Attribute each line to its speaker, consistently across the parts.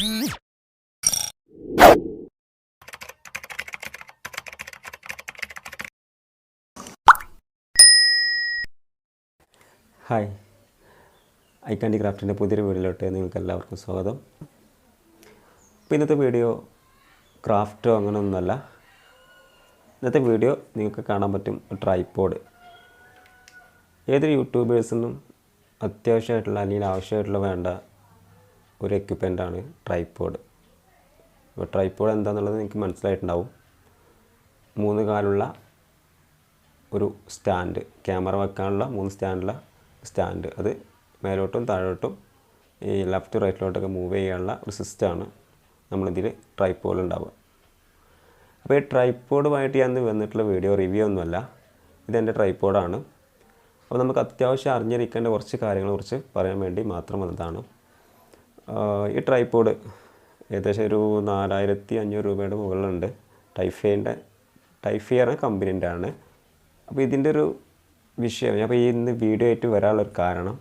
Speaker 1: Hi, ഐക്കാൻഡി ക്രാഫ്റ്റിൻ്റെ പുതിയൊരു വീഡിയോയിലോട്ട് നിങ്ങൾക്ക് എല്ലാവർക്കും സ്വാഗതം. അപ്പോൾ ഇന്നത്തെ വീഡിയോ ക്രാഫ്റ്റോ അങ്ങനെയൊന്നുമല്ല. ഇന്നത്തെ വീഡിയോ നിങ്ങൾക്ക് കാണാൻ പറ്റും ട്രൈപോഡ്. ഏതൊരു യൂട്യൂബേഴ്സിനും അത്യാവശ്യമായിട്ടുള്ള അല്ലെങ്കിൽ ആവശ്യമായിട്ടുള്ള വേണ്ട ഒരു എക്യുപ്മെൻ്റാണ് ട്രൈപോഡ്. അപ്പോൾ ട്രൈപോഡ് എന്താണെന്നുള്ളത് നിങ്ങൾക്ക് മനസ്സിലായിട്ടുണ്ടാവും. 3 കാലുള്ള ഒരു സ്റ്റാൻഡ്, ക്യാമറ വെക്കാനുള്ള 3 സ്റ്റാൻഡ്, അത് മേലോട്ടും താഴോട്ടും ഈ ലെഫ്റ്റ് റൈറ്റിലോട്ടൊക്കെ മൂവ് ചെയ്യാനുള്ള ഒരു സിസ്റ്റമാണ് നമ്മളിതിൽ ട്രൈപോഡ് ഉണ്ടാവുക. അപ്പോൾ ഈ ട്രൈപോഡുമായിട്ട് ഞാൻ വന്നിട്ടുള്ള വീഡിയോ റിവ്യൂ ഒന്നുമല്ല, ഇതെൻ്റെ ട്രൈപോഡാണ്. അപ്പോൾ നമുക്ക് അത്യാവശ്യം അറിഞ്ഞിരിക്കേണ്ട കുറച്ച് കാര്യങ്ങളെക്കുറിച്ച് പറയാൻ വേണ്ടി മാത്രം വന്നതാണ്. ഈ ട്രൈപോഡ് ഏകദേശം ഒരു 4500 രൂപയുടെ മുകളിലുണ്ട്. ടൈഫിയർ കമ്പനീൻ്റെ ആണ്. അപ്പോൾ ഇതിൻ്റെ ഒരു വിഷയം, അപ്പോൾ ഈ ഇന്ന് വീഡിയോ ആയിട്ട് വരാനുള്ളൊരു കാരണം,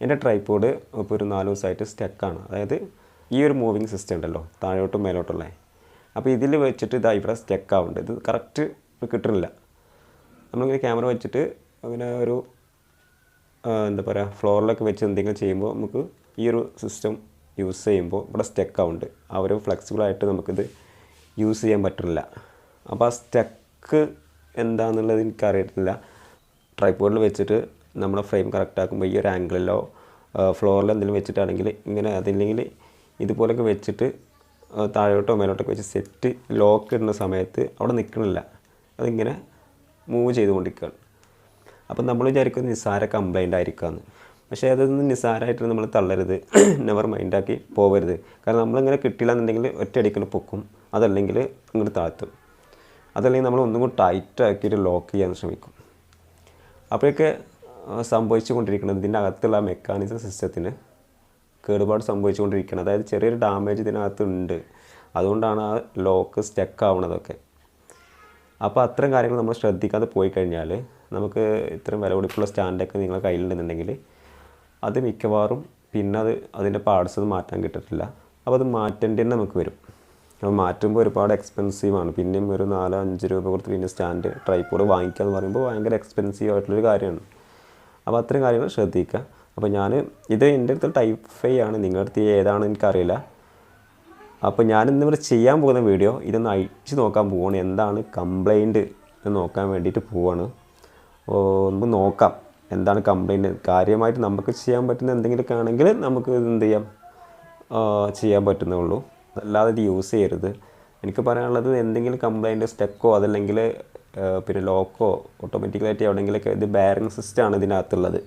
Speaker 1: എൻ്റെ ട്രൈപോഡ് ഇപ്പോൾ ഒരു 4 ദിവസമായിട്ട് സ്റ്റക്കാണ്. അതായത് ഈ ഒരു മൂവിങ് സിസ്റ്റം ഉണ്ടല്ലോ, താഴോട്ടും മേലോട്ടുള്ള, അപ്പോൾ ഇതിൽ വെച്ചിട്ട് ഇതാ ഇവിടെ സ്റ്റക്കാവുന്നുണ്ട്. ഇത് കറക്റ്റ് കിട്ടുന്നില്ല. നമ്മളിങ്ങനെ ക്യാമറ വെച്ചിട്ട് അങ്ങനെ ഒരു എന്താ പറയുക, ഫ്ലോറിലൊക്കെ വെച്ച് എന്തെങ്കിലും ചെയ്യുമ്പോൾ നമുക്ക് ഈ ഒരു സിസ്റ്റം യൂസ് ചെയ്യുമ്പോൾ ഇവിടെ സ്റ്റക്കാവുന്നുണ്ട്. ആ ഒരു ഫ്ലെക്സിബിളായിട്ട് നമുക്കിത് യൂസ് ചെയ്യാൻ പറ്റില്ല. അപ്പോൾ ആ സ്റ്റക്ക് എന്താണെന്നുള്ളത് എനിക്കറിയത്തില്ല. ട്രൈപോഡിൽ വെച്ചിട്ട് നമ്മുടെ ഫ്രെയിം കറക്റ്റ് ആക്കുമ്പോൾ ഈ ഒരു ആംഗിളിലോ ഫ്ലോറിലോ എന്തെങ്കിലും വെച്ചിട്ടാണെങ്കിൽ ഇങ്ങനെ, അതില്ലെങ്കിൽ ഇതുപോലൊക്കെ വെച്ചിട്ട് താഴോട്ടോ മേലോട്ടൊക്കെ വെച്ച് സെറ്റ് ലോക്ക് ഇടുന്ന സമയത്ത് അവിടെ നിൽക്കണില്ല, അതിങ്ങനെ മൂവ് ചെയ്തുകൊണ്ടിരിക്കുകയാണ്. അപ്പം നമ്മൾ വിചാരിക്കുന്നത് നിസ്സാര കംപ്ലൈൻ്റ് ആയിരിക്കാമെന്ന്. പക്ഷേ അതൊന്നും നിസ്സാരമായിട്ട് നമ്മൾ തള്ളരുത്, നെവർ മൈൻഡാക്കി പോകരുത്. കാരണം നമ്മളിങ്ങനെ കിട്ടില്ല എന്നുണ്ടെങ്കിൽ ഒറ്റയടിക്കൽ പൊക്കും, അതല്ലെങ്കിൽ അങ്ങോട്ട് താഴ്ത്തും, അതല്ലെങ്കിൽ നമ്മൾ ഒന്നും കൂടി ടൈറ്റ് ആക്കിയിട്ട് ലോക്ക് ചെയ്യാൻ ശ്രമിക്കും. അപ്പോഴൊക്കെ സംഭവിച്ചു കൊണ്ടിരിക്കുന്നത് ഇതിൻ്റെ അകത്തുള്ള മെക്കാനിസം സിസ്റ്റത്തിന് കേടുപാട് സംഭവിച്ചുകൊണ്ടിരിക്കുന്നത്. അതായത് ചെറിയൊരു ഡാമേജ് ഇതിനകത്തുണ്ട്, അതുകൊണ്ടാണ് ആ ലോക്ക് സ്റ്റക്ക് ആവുന്നതൊക്കെ. അപ്പോൾ അത്തരം കാര്യങ്ങൾ നമ്മൾ ശ്രദ്ധിക്കാതെ പോയി കഴിഞ്ഞാൽ നമുക്ക് ഇത്രയും വില കൊടുപ്പുള്ള സ്റ്റാൻഡൊക്കെ നിങ്ങളുടെ കയ്യിലുണ്ടെന്നുണ്ടെങ്കിൽ അത് മിക്കവാറും പിന്നെ അതിൻ്റെ പാർട്സ് മാറ്റാൻ കിട്ടത്തില്ല. അപ്പോൾ അത് മാറ്റേണ്ടി നമുക്ക് വരും. അപ്പോൾ മാറ്റുമ്പോൾ ഒരുപാട് എക്സ്പെൻസീവാണ്. പിന്നെയും ഒരു 4-5 രൂപ കൊടുത്ത് പിന്നെ സ്റ്റാൻഡ് ട്രൈപോഡ് വാങ്ങിക്കുക എന്ന് പറയുമ്പോൾ ഭയങ്കര എക്സ്പെൻസീവ് ആയിട്ടുള്ളൊരു കാര്യമാണ്. അപ്പോൾ അത്രയും കാര്യങ്ങൾ ശ്രദ്ധിക്കുക. അപ്പോൾ ഇത് എൻ്റെ അടുത്ത് ടൈപ്പ് ആണ്, നിങ്ങളുടെ അടുത്ത് ഏതാണെന്ന് എനിക്കറിയില്ല. അപ്പോൾ ഞാനിന്നിവിടെ ചെയ്യാൻ പോകുന്ന വീഡിയോ ഇതൊന്ന് അയച്ച് നോക്കാൻ പോവുകയാണ്, എന്താണ് കംപ്ലൈൻറ്റ് എന്ന് നോക്കാൻ വേണ്ടിയിട്ട് പോവുകയാണ്. നമുക്ക് നോക്കാം എന്താണ് കംപ്ലൈൻറ്റ്. കാര്യമായിട്ട് നമുക്ക് ചെയ്യാൻ പറ്റുന്ന എന്തെങ്കിലുമൊക്കെ ആണെങ്കിൽ നമുക്ക് എന്ത് ചെയ്യാൻ പറ്റുന്നുള്ളൂ, അല്ലാതെ ഇത് യൂസ് ചെയ്യരുത്. എനിക്ക് പറയാനുള്ളത്, എന്തെങ്കിലും കംപ്ലൈൻറ്റ് സ്റ്റക്കോ അതല്ലെങ്കിൽ പിന്നെ ലോക്കോ ഓട്ടോമാറ്റിക്കലായിട്ട് എവിടെയെങ്കിലുമൊക്കെ, ഇത് ബെയറിംഗ് സിസ്റ്റമാണ് ഇതിനകത്തുള്ളത്.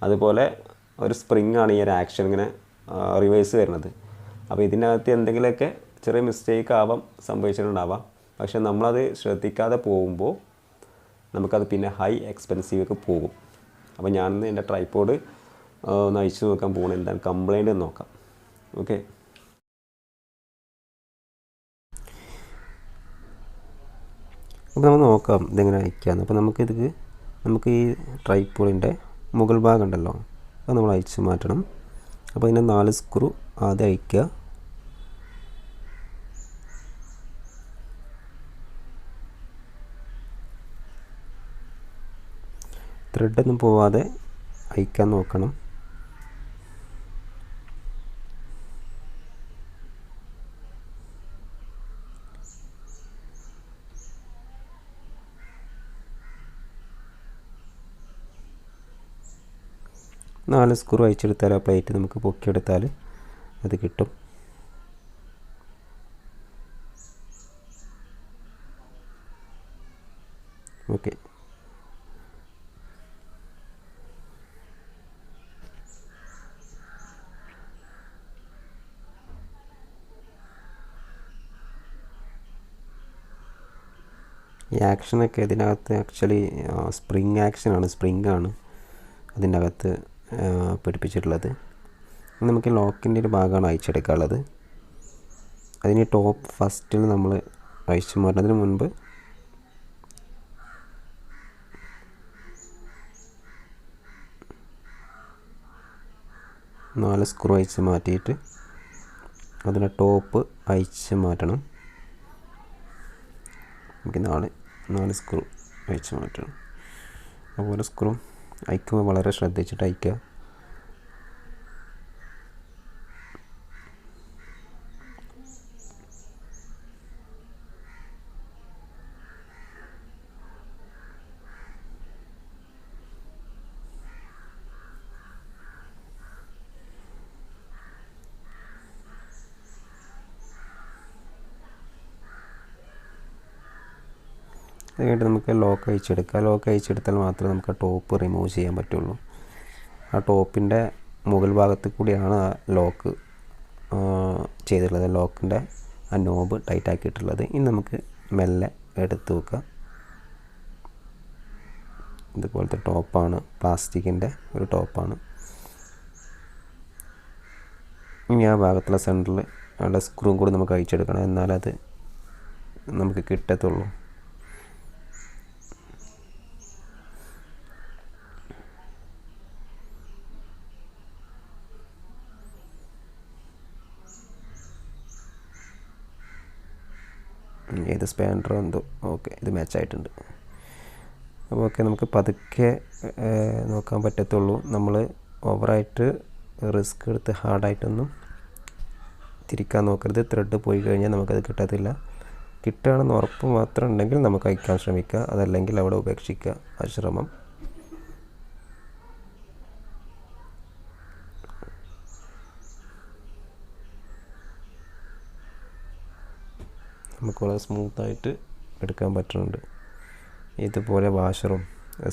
Speaker 1: അതുപോലെ ഒരു സ്പ്രിങ് ആണ് ഈ ഒരു ആക്ഷൻ ഇങ്ങനെ റിവേഴ്സ് വരുന്നത്. അപ്പോൾ ഇതിനകത്ത് എന്തെങ്കിലുമൊക്കെ ചെറിയ മിസ്റ്റേക്ക് സംഭവിച്ചിട്ടുണ്ടാവാം. പക്ഷേ നമ്മളത് ശ്രദ്ധിക്കാതെ പോകുമ്പോൾ നമുക്കത് പിന്നെ ഹൈ എക്സ്പെൻസീവൊക്കെ പോകും. അപ്പോൾ ഞാനിന്ന് എൻ്റെ ട്രൈപോഡ് ഒന്ന് അയച്ചു നോക്കാൻ പോകണം, എന്താണ് കംപ്ലൈൻറ്റ് എന്ന് നോക്കാം. ഓക്കെ, അപ്പോൾ നമ്മൾ നോക്കാം ഇതെങ്ങനെ അയക്കാമെന്ന്. അപ്പോൾ നമുക്ക് ഈ ട്രൈപോഡിൻ്റെ മുകൾ ഭാഗം ഉണ്ടല്ലോ, അത് നമ്മൾ അയച്ചു മാറ്റണം. അപ്പോൾ ഇതിൻ്റെ 4 സ്ക്രൂ ആദ്യം അയക്കുക. ത്രെഡൊന്നും പോവാതെ അയക്കാൻ നോക്കണം. നാല് സ്ക്രൂ അയച്ചെടുത്താൽ ആ പ്ലേറ്റ് നമുക്ക് പൊക്കിയെടുത്താൽ അത് കിട്ടും. ഓക്കെ, ഈ ആക്ഷനൊക്കെ ഇതിനകത്ത് ആക്ച്വലി സ്പ്രിങ്ങാണ് അതിൻ്റെ അകത്ത് പിടിപ്പിച്ചിട്ടുള്ളത്. നമുക്ക് ലോക്കിൻ്റെ ഒരു ഭാഗമാണ് അയച്ചെടുക്കാനുള്ളത്. അതിന് ടോപ്പ് ഫസ്റ്റിൽ നമ്മൾ അയച്ചു മാറ്റുന്നതിന് മുൻപ് നാല് സ്ക്രൂ അയച്ച് മാറ്റിയിട്ട് അതിൻ്റെ ടോപ്പ് അയച്ച് മാറ്റണം. നമുക്ക് 4 സ്ക്രൂ അയച്ച് മാറ്റണം. അതുപോലെ സ്ക്രൂ അയക്കുമ്പോൾ വളരെ ശ്രദ്ധിച്ചിട്ട് അയക്കുക. അത് കഴിഞ്ഞിട്ട് നമുക്ക് ലോക്ക് അയച്ചെടുക്കുക. ലോക്ക് അയച്ചെടുത്താൽ മാത്രമേ നമുക്ക് ആ ടോപ്പ് റിമൂവ് ചെയ്യാൻ പറ്റുള്ളൂ. ആ ടോപ്പിൻ്റെ മുകൾ ഭാഗത്ത് കൂടിയാണ് ആ ലോക്ക് ചെയ്തിട്ടുള്ളത്. ലോക്കിൻ്റെ ആ നോബ് ടൈറ്റ് ആക്കിയിട്ടുള്ളത്. ഇനി നമുക്ക് മെല്ലെ എടുത്ത് വെക്കുക. ഇതുപോലത്തെ ടോപ്പാണ്, പ്ലാസ്റ്റിക്കിൻ്റെ ഒരു ടോപ്പാണ്. ഇനി ആ ഭാഗത്തുള്ള സെൻറ്ററിൽ അവിടെ സ്ക്രൂ കൂടി നമുക്ക് അയച്ചെടുക്കണം, എന്നാലത് നമുക്ക് കിട്ടത്തുള്ളൂ. ഏത് സ്പാൻഡറോ എന്തോ. ഓക്കെ, ഇത് മാച്ചായിട്ടുണ്ട്. അപ്പോൾ ഓക്കെ, നമുക്ക് പതുക്കെ നോക്കാൻ പറ്റത്തുള്ളൂ. നമ്മൾ ഓവറായിട്ട് റിസ്ക് എടുത്ത് ഹാർഡായിട്ടൊന്നും തിരിക്കാൻ നോക്കരുത്. ത്രെഡ് പോയി കഴിഞ്ഞാൽ നമുക്കത് കിട്ടത്തില്ല. കിട്ടുകയാണെന്ന് ഉറപ്പ് മാത്രം ഉണ്ടെങ്കിൽ നമുക്ക് അയക്കാൻ ശ്രമിക്കുക, അതല്ലെങ്കിൽ അവിടെ ഉപേക്ഷിക്കുക ആ ശ്രമം. നമുക്ക് വളരെ സ്മൂത്തായിട്ട് എടുക്കാൻ പറ്റുന്നുണ്ട്. ഇതുപോലെ വാഷറും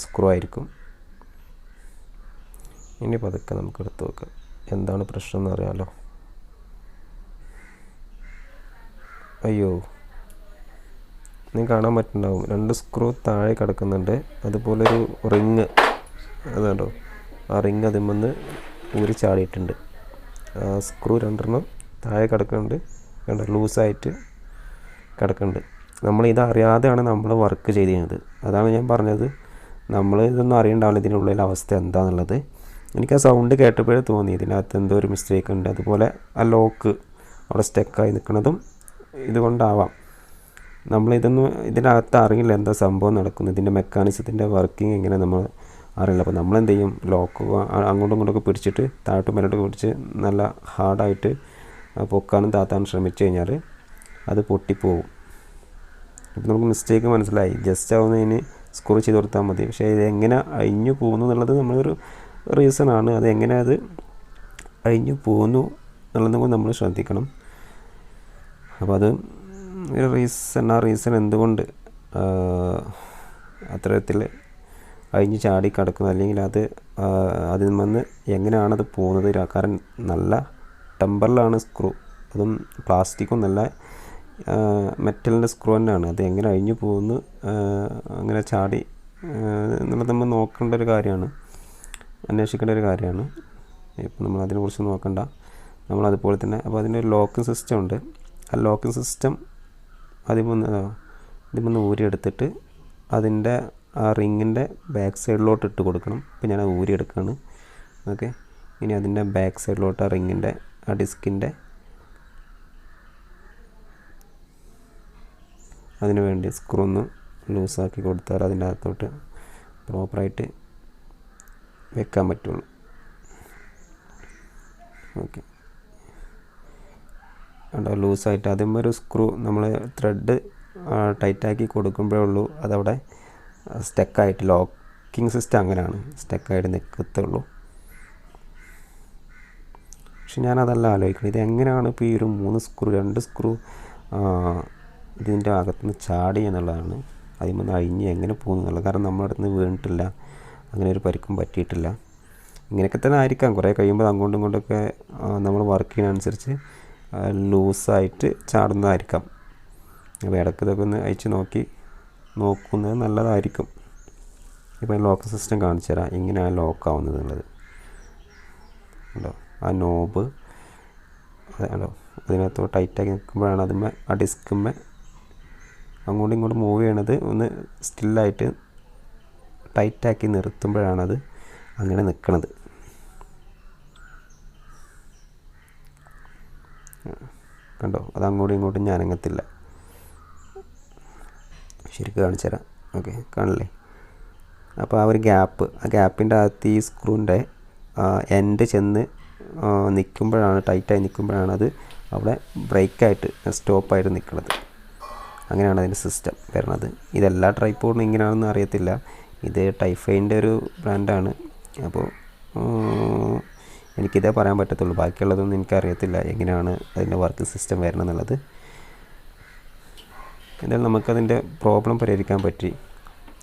Speaker 1: സ്ക്രൂ ആയിരിക്കും. ഇനി പതുക്കെ നമുക്ക് എടുത്ത് വെക്കാം. എന്താണ് പ്രശ്നം എന്ന് അറിയാമല്ലോ. അയ്യോ, നിങ്ങൾക്ക് കാണാൻ പറ്റുന്നുണ്ടാവും, 2 സ്ക്രൂ താഴെ കിടക്കുന്നുണ്ട്. അതുപോലൊരു റിങ്, അതുണ്ടോ, ആ റിങ് അതിന്മേന്ന് ഊരി ചാടിയിട്ടുണ്ട്. സ്ക്രൂ 2 താഴെ കിടക്കുന്നുണ്ട്, കണ്ടോ, ലൂസായിട്ട് കിടക്കുന്നുണ്ട്. നമ്മൾ ഇതറിയാതെയാണ് നമ്മൾ വർക്ക് ചെയ്തിരുന്നത്. അതാണ് ഞാൻ പറഞ്ഞത്, നമ്മൾ ഇതൊന്നും അറിയണ്ടാവില്ല ഇതിനുള്ളിലെ അവസ്ഥ എന്താണെന്നുള്ളത്. എനിക്ക് ആ സൗണ്ട് കേട്ടപ്പോഴേ തോന്നി ഇതിനകത്ത് എന്തോ ഒരു മിസ്റ്റേക്ക് ഉണ്ട്. അതുപോലെ ആ ലോക്ക് അവിടെ സ്റ്റക്കായി നിൽക്കുന്നതും ഇതുകൊണ്ടാവാം. ഇതിനകത്ത് അറിയില്ല എന്താ സംഭവം നടക്കുന്നത്, ഇതിൻ്റെ മെക്കാനിസത്തിൻ്റെ വർക്കിംഗ് എങ്ങനെ നമ്മൾ അറിയില്ല. അപ്പോൾ നമ്മളെന്ത് ചെയ്യും, ലോക്ക് അങ്ങോട്ടും ഇങ്ങോട്ടൊക്കെ പിടിച്ചിട്ട് താഴോട്ടും മേലോട്ടൊക്കെ പിടിച്ച് നല്ല ഹാർഡായിട്ട് പൊക്കാനും താത്താനും ശ്രമിച്ചു കഴിഞ്ഞാൽ അത് പൊട്ടിപ്പോവും. അപ്പോൾ നമുക്ക് മിസ്റ്റേക്ക് മനസ്സിലായി. ജസ്റ്റ് ആവുന്നതിന് സ്ക്രൂ ചെയ്ത് കൊടുത്താൽ മതി. പക്ഷേ ഇത് എങ്ങനെ അഴിഞ്ഞു പോകുന്നു എന്നുള്ളത് നമ്മളൊരു റീസണാണ്. അത് എങ്ങനെ അത് അഴിഞ്ഞു പോകുന്നു എന്നുള്ളതും കൂടി നമ്മൾ ശ്രദ്ധിക്കണം. അപ്പോൾ അത് ഒരു റീസൺ എന്തുകൊണ്ട് അത്തരത്തിൽ അഴിഞ്ഞ് ചാടി കിടക്കുന്നത്, അല്ലെങ്കിൽ അതിൽ നിന്ന് എങ്ങനെയാണത് പോകുന്നത്. കാരണം നല്ല ടെമ്പറിലാണ് സ്ക്രൂ, അതും പ്ലാസ്റ്റിക്കും നല്ല മെറ്റലിൻ്റെ സ്ക്രൂ തന്നെയാണ്. അത് എങ്ങനെ അഴിഞ്ഞു പോകുന്നു, അങ്ങനെ ചാടി എന്നുള്ളത് നമ്മൾ നോക്കേണ്ട ഒരു കാര്യമാണ്, അന്വേഷിക്കേണ്ട ഒരു കാര്യമാണ്. ഇപ്പം നമ്മൾ അതിനെക്കുറിച്ച് നോക്കണ്ട. നമ്മളതുപോലെ തന്നെ അപ്പോൾ അതിൻ്റെ ഒരു ലോക്കിംഗ് സിസ്റ്റം ഉണ്ട്. ആ ലോക്കിംഗ് സിസ്റ്റം ഇതിൽ ഊരിയെടുത്തിട്ട് അതിൻ്റെ ആ റിങ്ങിൻ്റെ ബാക്ക് സൈഡിലോട്ട് ഇട്ട് കൊടുക്കണം. ഇപ്പോൾ ഞാൻ ഊരിയെടുക്കുകയാണ്. ഓക്കെ, ഇനി അതിൻ്റെ ബാക്ക് സൈഡിലോട്ട് ആ റിങ്ങിൻ്റെ ആ ഡിസ്കിൻ്റെ അതിന് വേണ്ടി സ്ക്രൂ ഒന്ന് ലൂസാക്കി കൊടുത്താൽ അതിൻ്റെ അകത്തോട്ട് പ്രോപ്പറായിട്ട് വെക്കാൻ പറ്റുള്ളൂ. ഓക്കെ, ഉണ്ടോ, ലൂസായിട്ട് അതിന്മേൽ ഒരു സ്ക്രൂ നമ്മൾ ത്രെഡ് ടൈറ്റാക്കി കൊടുക്കുമ്പോഴേ ഉള്ളൂ അതവിടെ സ്റ്റക്കായിട്ട്, ലോക്കിംഗ് സിസ്റ്റം അങ്ങനെയാണ്, സ്റ്റക്കായിട്ട് നിൽക്കത്തുള്ളൂ. പക്ഷെ ഞാനതല്ല ആലോചിക്കുന്നത്, ഇത് എങ്ങനെയാണ് ഇപ്പോൾ ഈ ഒരു 2 സ്ക്രൂ ഇതിൻ്റെ അകത്തുനിന്ന് ചാടി എന്നുള്ളതാണ്. അതിൽ നിന്ന് അഴിഞ്ഞ് എങ്ങനെ പോകുന്നു എന്നുള്ളത്. കാരണം നമ്മുടെ അടുത്ത് നിന്ന് വീണിട്ടില്ല, അങ്ങനെ ഒരു പരിക്കും പറ്റിയിട്ടില്ല. ഇങ്ങനെയൊക്കെ തന്നെ ആയിരിക്കാം. കുറേ കഴിയുമ്പോൾ അങ്ങോട്ടും ഇങ്ങോട്ടൊക്കെ നമ്മൾ വർക്ക് ചെയ്യുന്നതനുസരിച്ച് ലൂസായിട്ട് ചാടുന്നതായിരിക്കാം. അപ്പോൾ ഇടയ്ക്ക് ഇതൊക്കെ ഒന്ന് അയച്ച് നോക്കുന്നത് നല്ലതായിരിക്കും. ഇപ്പോൾ ലോക്ക് സിസ്റ്റം കാണിച്ചു തരാം, എങ്ങനെയാണ് ലോക്കാവുന്നത് എന്നുള്ളത്. ഉണ്ടോ, ആ നോബ് അതോ അതിനകത്ത് ടൈറ്റാക്കി നിൽക്കുമ്പോഴാണ് അതിന്മേ ആ ഡിസ്കുമ്മേ അങ്ങോട്ടും ഇങ്ങോട്ടും മൂവ് ചെയ്യണത്. ഒന്ന് സ്റ്റില്ലായിട്ട് ടൈറ്റാക്കി നിർത്തുമ്പോഴാണത് അങ്ങനെ നിൽക്കണത്. കണ്ടോ, അത് അങ്ങോട്ടും ഇങ്ങോട്ടും ഞാൻ അനങ്ങത്തില്ല. ശരിക്കും കാണിച്ചു തരാം. ഓക്കെ, കാണില്ലേ? അപ്പോൾ ആ ഒരു ഗ്യാപ്പ്, ആ ഗ്യാപ്പിൻ്റെ അകത്ത് ഈ സ്ക്രൂവിൻ്റെ എൻഡ് ചെന്ന് നിൽക്കുമ്പോഴാണ്, ടൈറ്റായി നിൽക്കുമ്പോഴാണ് അത് അവിടെ ബ്രേക്കായിട്ട് സ്റ്റോപ്പായിട്ട് നിൽക്കുന്നത്. അങ്ങനെയാണ് അതിൻ്റെ സിസ്റ്റം വരുന്നത്. ഇതെല്ലാ ട്രൈപ്പോഡും ഇങ്ങനെയാണെന്ന് അറിയത്തില്ല. ഇത് ടൈഫൈൻ്റെ ഒരു ബ്രാൻഡാണ്. അപ്പോൾ എനിക്കിതേ പറയാൻ പറ്റത്തുള്ളൂ, ബാക്കിയുള്ളതൊന്നും എനിക്കറിയത്തില്ല എങ്ങനെയാണ് അതിൻ്റെ വർക്ക് സിസ്റ്റം വരണമെന്നുള്ളത്. എന്തായാലും നമുക്കതിൻ്റെ പ്രോബ്ലം പരിഹരിക്കാൻ പറ്റി.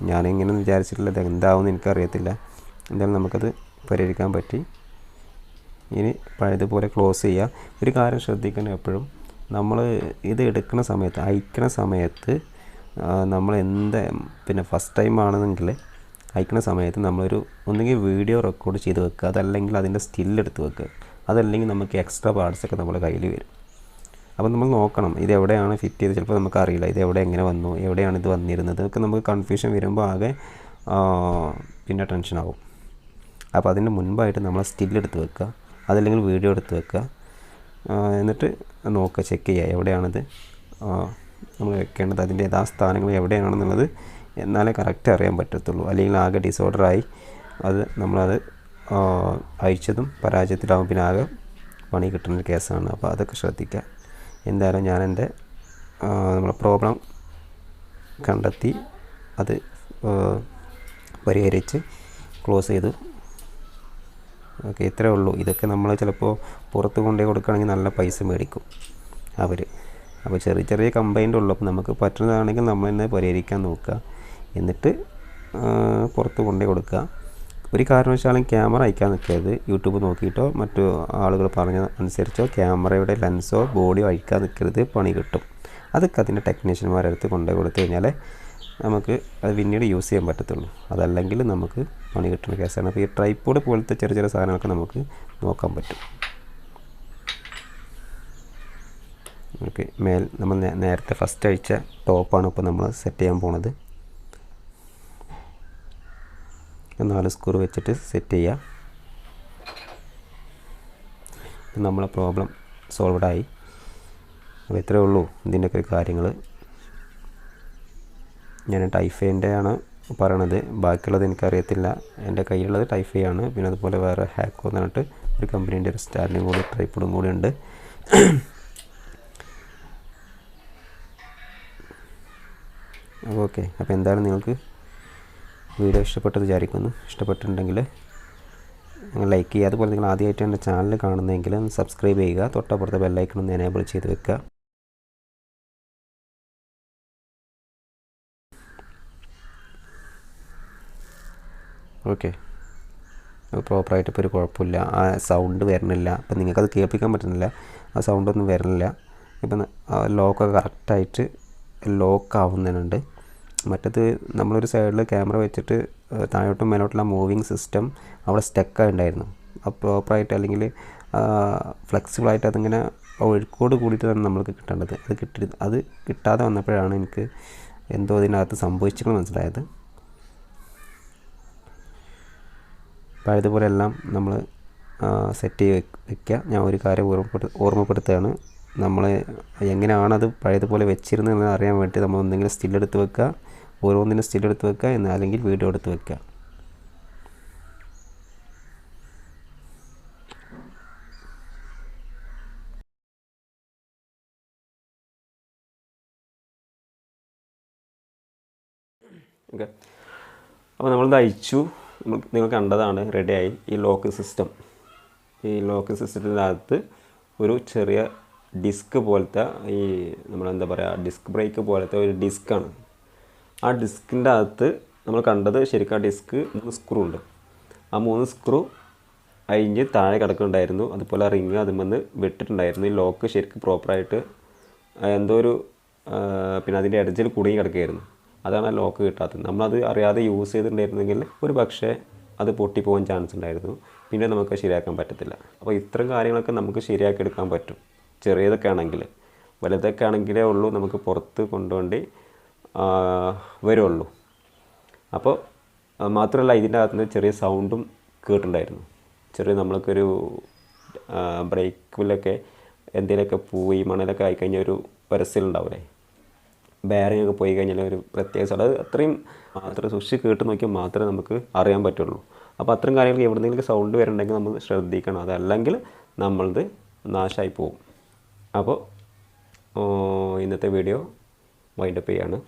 Speaker 1: ഞാനിങ്ങനെ വിചാരിച്ചിട്ടുള്ളത് എന്താവുമെന്ന് എനിക്കറിയത്തില്ല. എന്തായാലും നമുക്കത് പരിഹരിക്കാൻ പറ്റി. ഇനി പഴയതുപോലെ ക്ലോസ് ചെയ്യുക. ഒരു കാര്യം ശ്രദ്ധിക്കണം, എപ്പോഴും നമ്മൾ ഇത് എടുക്കുന്ന സമയത്ത്, അയക്കണ സമയത്ത് നമ്മൾ പിന്നെ ഫസ്റ്റ് ടൈം ആണെന്നെങ്കിൽ അയക്കണ സമയത്ത് നമ്മളൊരു ഒന്നുകിൽ വീഡിയോ റെക്കോർഡ് ചെയ്ത് വെക്കുക, അതല്ലെങ്കിൽ അതിൻ്റെ സ്റ്റില്ലെടുത്ത് വെക്കുക. അതല്ലെങ്കിൽ നമുക്ക് എക്സ്ട്രാ പാർട്സൊക്കെ നമ്മുടെ കയ്യിൽ വരും. അപ്പോൾ നമ്മൾ നോക്കണം ഇത് എവിടെയാണ് ഫിറ്റ് ചെയ്ത്. ചിലപ്പോൾ നമുക്കറിയില്ല ഇത് എവിടെ എങ്ങനെ വന്നു, എവിടെയാണ് ഇത് വന്നിരുന്നത്, ഒക്കെ നമുക്ക് കൺഫ്യൂഷൻ വരുമ്പോൾ ആകെ പിന്നെ ടെൻഷനാവും. അപ്പോൾ അതിന് മുൻപായിട്ട് നമ്മൾ സ്റ്റില്ലെടുത്ത് വെക്കുക, അതല്ലെങ്കിൽ വീഡിയോ എടുത്ത് വെക്കുക. എന്നിട്ട് നോക്കുക, ചെക്ക് ചെയ്യുക എവിടെയാണിത് നമ്മൾ വെക്കേണ്ടത്, അതിൻ്റെ സ്ഥാനങ്ങൾ എവിടെയാണെന്നുള്ളത്. എന്നാലേ കറക്റ്റ് അറിയാൻ പറ്റത്തുള്ളൂ. അല്ലെങ്കിൽ ആകെ ഡിസോർഡറായി നമ്മളത് അയച്ചതും പരാജയത്തിലാവും, പിന്നെ ആകെ പണി കിട്ടുന്ന കേസാണ്. അപ്പോൾ അതൊക്കെ ശ്രദ്ധിക്കുക. എന്തായാലും ഞാൻ എൻ്റെ നമ്മളെ പ്രോബ്ലം കണ്ടെത്തി അത് പരിഹരിച്ച് ക്ലോസ് ചെയ്തു. ഓക്കെ, ഇത്രയേ ഉള്ളൂ. ഇതൊക്കെ നമ്മൾ ചിലപ്പോൾ പുറത്ത് കൊണ്ടുപോയി കൊടുക്കുകയാണെങ്കിൽ നല്ല പൈസ മേടിക്കും അവർ. അപ്പോൾ ചെറിയ ചെറിയ കംപ്ലൈൻ്റ് ഉള്ളൂ. അപ്പോൾ നമുക്ക് പറ്റുന്നതാണെങ്കിൽ നമ്മൾ തന്നെ പരിഹരിക്കാൻ നോക്കുക. എന്നിട്ട് പുറത്ത് കൊണ്ടുപോയി കൊടുക്കുക. ഒരു കാരണവശാലും ക്യാമറ അയക്കാൻ നിൽക്കരുത്. യൂട്യൂബ് നോക്കിയിട്ടോ മറ്റു ആളുകൾ പറഞ്ഞ അനുസരിച്ചോ ക്യാമറയുടെ ലെൻസോ ബോഡിയോ അയക്കാൻ നിൽക്കരുത്, പണി കിട്ടും. അതൊക്കെ അതിൻ്റെ ടെക്നീഷ്യന്മാരടുത്ത് കൊണ്ടുപോയി കൊടുത്തു കഴിഞ്ഞാൽ നമുക്ക് അത് പിന്നീട് യൂസ് ചെയ്യാൻ പറ്റത്തുള്ളൂ. അതല്ലെങ്കിൽ നമുക്ക് പണി കിട്ടുന്ന കേസാണ്. അപ്പോൾ ഈ ട്രൈപ്പോഡ് പോലത്തെ ചെറിയ ചെറിയ സാധനങ്ങളൊക്കെ നമുക്ക് നോക്കാൻ പറ്റും. ഓക്കെ, നമ്മൾ നേരത്തെ ഫസ്റ്റ് അയച്ച ടോപ്പാണ് ഇപ്പോൾ നമ്മൾ സെറ്റ് ചെയ്യാൻ പോണത്. 4 സ്ക്രൂ വെച്ചിട്ട് സെറ്റ് ചെയ്യുക. നമ്മളെ പ്രോബ്ലം സോൾവ്ഡായി. അപ്പോൾ ഇത്രയേ ഉള്ളൂ ഇതിൻ്റെയൊക്കെ കാര്യങ്ങൾ. ഞാൻ ടൈഫൈൻ്റെ ആണ് പറയണത്, ബാക്കിയുള്ളത് എനിക്കറിയത്തില്ല. എൻ്റെ കയ്യിലുള്ളത് ടൈഫൈ ആണ്. പിന്നെ അതുപോലെ വേറെ ഹാക്കോ എന്ന് പറഞ്ഞിട്ട് ഒരു കമ്പനീൻ്റെ ഒരു സ്റ്റാൻഡും കൂടി ട്രൈപ്പോഡും കൂടി ഉണ്ട്. ഓക്കെ, അപ്പോൾ എന്തായാലും നിങ്ങൾക്ക് വീഡിയോ ഇഷ്ടപ്പെട്ടത് വിചാരിക്കുന്നു. ഇഷ്ടപ്പെട്ടിട്ടുണ്ടെങ്കിൽ നിങ്ങൾ ലൈക്ക് ചെയ്യുക. അതുപോലെ നിങ്ങൾ ആദ്യമായിട്ട് എൻ്റെ ചാനൽ കാണുന്നതെങ്കിൽ സബ്സ്ക്രൈബ് ചെയ്യുക. തൊട്ടപ്പുറത്തെ ബെല്ലൈക്കൺ ഒന്ന് എനേബിൾ ചെയ്ത് വെക്കുക. ഓക്കെ, പ്രോപ്പറായിട്ട് ഇപ്പോൾ ഒരു കുഴപ്പമില്ല. ആ സൗണ്ട് വരണില്ല. അപ്പം നിങ്ങൾക്കത് കേൾപ്പിക്കാൻ പറ്റുന്നില്ല, ആ സൗണ്ടൊന്നും വരണില്ല. ഇപ്പം ലോക്കൊക്കെ കറക്റ്റായിട്ട് ലോക്കാവുന്നുണ്ട്. മറ്റത് നമ്മളൊരു സൈഡിൽ ക്യാമറ വെച്ചിട്ട് താഴോട്ടും മേലോട്ടുള്ള മൂവിങ് സിസ്റ്റം അവിടെ സ്റ്റക്കായിട്ടുണ്ടായിരുന്നു. അപ്പോൾ പ്രോപ്പറായിട്ട് അല്ലെങ്കിൽ ഫ്ലെക്സിബിളായിട്ട് അതിങ്ങനെ ഒഴുക്കോട് കൂടിയിട്ട് തന്നെ നമ്മൾക്ക് കിട്ടേണ്ടത്. അത് കിട്ടാതെ വന്നപ്പോഴാണ് എനിക്ക് എന്തോ ഇതിനകത്ത് സംഭവിച്ചെന്ന് മനസ്സിലായത്. പഴയതുപോലെ എല്ലാം നമ്മൾ സെറ്റ് ചെയ്ത് വെക്കുക. ഞാൻ ഒരു കാര്യം ഓർമ്മപ്പെടുത്തുകയാണ്, നമ്മൾ എങ്ങനെയാണത് പഴയതുപോലെ വെച്ചിരുന്നത് അറിയാൻ വേണ്ടി നമ്മൾ എന്തെങ്കിലും സ്റ്റില്ലെടുത്ത് വെക്കുക, ഓരോന്നിനും സ്റ്റില്ലെടുത്ത് വെക്കുക, അല്ലെങ്കിൽ വീഡിയോ എടുത്ത് വെക്കുക. ഓക്കെ, അപ്പോൾ നമ്മളിത് അയച്ചു, നിങ്ങൾ കണ്ടതാണ്, റെഡിയായി. ഈ ലോക്ക് സിസ്റ്റത്തിൻ്റെ അകത്ത് ഒരു ചെറിയ ഡിസ്ക് പോലത്തെ ഈ നമ്മളെന്താ പറയുക, ഡിസ്ക് ബ്രേക്ക് പോലത്തെ ഒരു ഡിസ്ക്കാണ്. ആ ഡിസ്കിൻ്റെ അകത്ത് നമ്മൾ കണ്ടത് ശരിക്കും ആ ഡിസ്ക് 3 സ്ക്രൂ ഉണ്ട്. ആ 3 സ്ക്രൂ അഴിഞ്ഞ് താഴെ കിടക്കുന്നുണ്ടായിരുന്നു. അതുപോലെ റിങ് അതിൽ വിട്ടിട്ടുണ്ടായിരുന്നു. ഈ ലോക്ക് ശരിക്കും പ്രോപ്പറായിട്ട് എന്തോ ഒരു പിന്നെ അതിൻ്റെ എഡ്ജിൽ കുടുങ്ങി കിടക്കുകയായിരുന്നു. അതാണ് ആ ലോക്ക് കിട്ടാത്തത്. നമ്മളത് അറിയാതെ യൂസ് ചെയ്തിട്ടുണ്ടായിരുന്നെങ്കിൽ ഒരു പക്ഷേ അത് പൊട്ടിപ്പോകാൻ ചാൻസ് ഉണ്ടായിരുന്നു. പിന്നെ നമുക്ക് ശരിയാക്കാൻ പറ്റത്തില്ല. അപ്പോൾ ഇത്തരം കാര്യങ്ങളൊക്കെ നമുക്ക് ശരിയാക്കി എടുക്കാൻ പറ്റും. ചെറിയതൊക്കെ ആണെങ്കിൽ. വലുതൊക്കെ ആണെങ്കിലേ ഉള്ളൂ നമുക്ക് പുറത്ത് കൊണ്ടുപോണ്ടി വരുള്ളൂ. അപ്പോൾ മാത്രമല്ല ഇതിൻ്റെ അകത്ത് നിന്ന് ചെറിയ സൗണ്ടും കേട്ടിട്ടുണ്ടായിരുന്നു. ചെറിയ നമ്മൾക്കൊരു ബ്രേക്കിലൊക്കെ എന്തെങ്കിലുമൊക്കെ പോയി മണലൊക്കെ ആയിക്കഴിഞ്ഞാൽ ഒരു പരസ്യമുണ്ടാവില്ലേ, ബെയറിംഗ് ഒക്കെ പോയി കഴിഞ്ഞാൽ ഒരു പ്രത്യേക സ്ഥലം, അത് അത്രയും മാത്രം സൂക്ഷിച്ച് കേട്ട് നോക്കിയാൽ മാത്രമേ നമുക്ക് അറിയാൻ പറ്റുള്ളൂ. അപ്പോൾ അത്തരം കാര്യങ്ങൾക്ക് എവിടെയെങ്കിലും സൗണ്ട് വരുന്നുണ്ടെങ്കിൽ നമ്മൾ ശ്രദ്ധിക്കണം, അതല്ലെങ്കിൽ നമ്മളത് നാശമായി പോകും. അപ്പോൾ ഇന്നത്തെ വീഡിയോ വൈൻഡപ്പ് ചെയ്യാണ്.